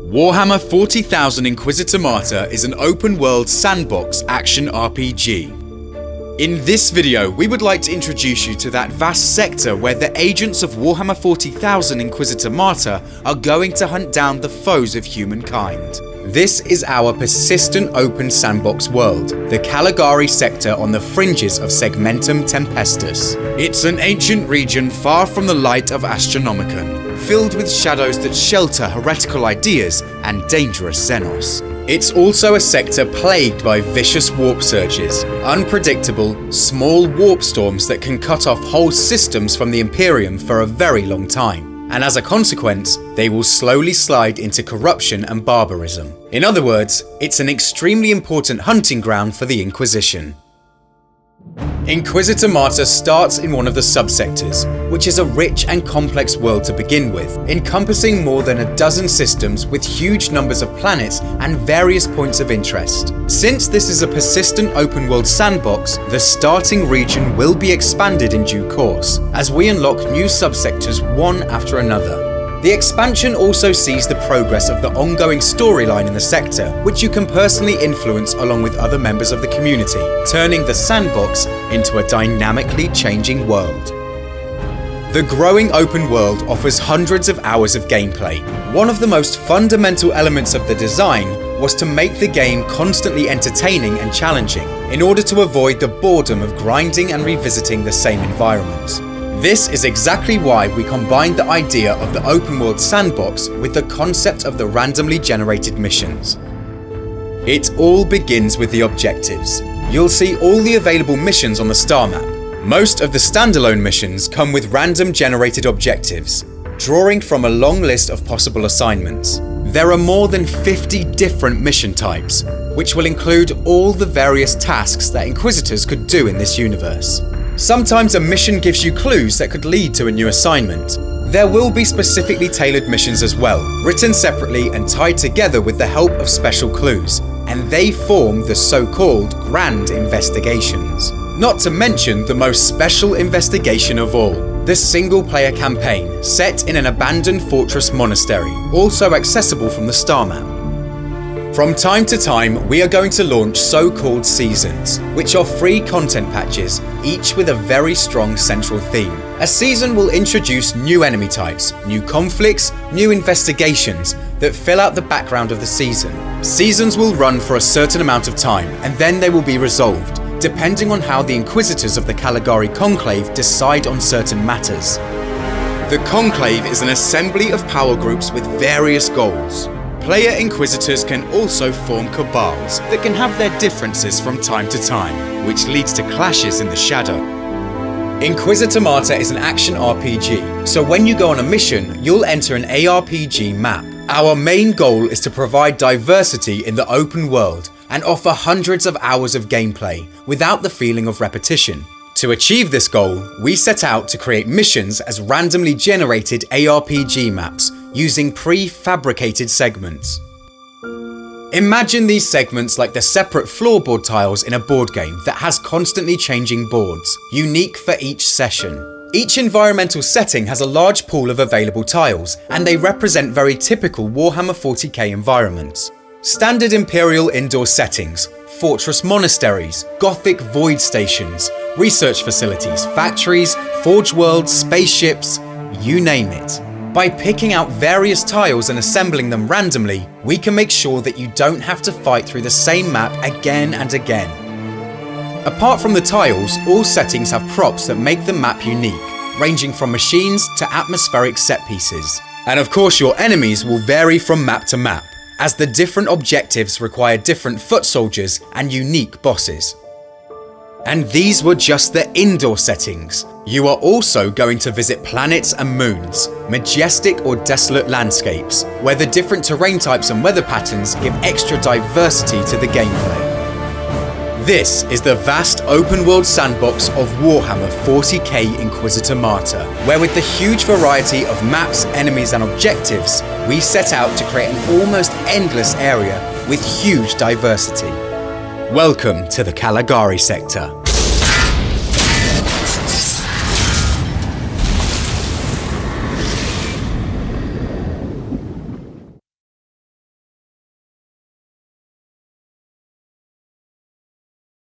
Warhammer 40,000 Inquisitor Martyr is an open-world sandbox action RPG. In this video, we would like to introduce you to that vast sector where the agents of Warhammer 40,000 Inquisitor Martyr are going to hunt down the foes of humankind. This is our persistent open sandbox world, the Caligari sector on the fringes of Segmentum Tempestus. It's an ancient region far from the light of Astronomicon, filled with shadows that shelter heretical ideas and dangerous Xenos. It's also a sector plagued by vicious warp surges, unpredictable, small warp storms that can cut off whole systems from the Imperium for a very long time. And as a consequence, they will slowly slide into corruption and barbarism. In other words, it's an extremely important hunting ground for the Inquisition. Inquisitor Martyr starts in one of the subsectors, which is a rich and complex world to begin with, encompassing more than a dozen systems with huge numbers of planets and various points of interest. Since this is a persistent open-world sandbox, the starting region will be expanded in due course, as we unlock new subsectors one after another. The expansion also sees the progress of the ongoing storyline in the sector, which you can personally influence along with other members of the community, turning the sandbox into a dynamically changing world. The growing open world offers hundreds of hours of gameplay. One of the most fundamental elements of the design was to make the game constantly entertaining and challenging, in order to avoid the boredom of grinding and revisiting the same environments. This is exactly why we combined the idea of the open world sandbox with the concept of the randomly generated missions. It all begins with the objectives. You'll see all the available missions on the star map. Most of the standalone missions come with random generated objectives, drawing from a long list of possible assignments. There are more than 50 different mission types, which will include all the various tasks that Inquisitors could do in this universe. Sometimes a mission gives you clues that could lead to a new assignment. There will be specifically tailored missions as well, written separately and tied together with the help of special clues, and they form the so-called Grand Investigations. Not to mention the most special investigation of all, the single-player campaign, set in an abandoned fortress monastery, also accessible from the star map. From time to time, we are going to launch so-called seasons, which are free content patches, each with a very strong central theme. A season will introduce new enemy types, new conflicts, new investigations that fill out the background of the season. Seasons will run for a certain amount of time, and then they will be resolved, depending on how the Inquisitors of the Caligari Conclave decide on certain matters. The Conclave is an assembly of power groups with various goals. Player Inquisitors can also form cabals that can have their differences from time to time, which leads to clashes in the shadow. Inquisitor Martyr is an action RPG, so when you go on a mission, you'll enter an ARPG map. Our main goal is to provide diversity in the open world and offer hundreds of hours of gameplay without the feeling of repetition. To achieve this goal, we set out to create missions as randomly generated ARPG maps using pre-fabricated segments. Imagine these segments like the separate floorboard tiles in a board game that has constantly changing boards, unique for each session. Each environmental setting has a large pool of available tiles, and they represent very typical Warhammer 40k environments. Standard Imperial indoor settings, fortress monasteries, Gothic void stations, research facilities, factories, forge worlds, spaceships, you name it. By picking out various tiles and assembling them randomly, we can make sure that you don't have to fight through the same map again and again. Apart from the tiles, all settings have props that make the map unique, ranging from machines to atmospheric set pieces. And of course, your enemies will vary from map to map, as the different objectives require different foot soldiers and unique bosses. And these were just the indoor settings. You are also going to visit planets and moons, majestic or desolate landscapes, where the different terrain types and weather patterns give extra diversity to the gameplay. This is the vast open-world sandbox of Warhammer 40k Inquisitor Martyr, where with the huge variety of maps, enemies and objectives, we set out to create an almost endless area with huge diversity. Welcome to the Caligari sector.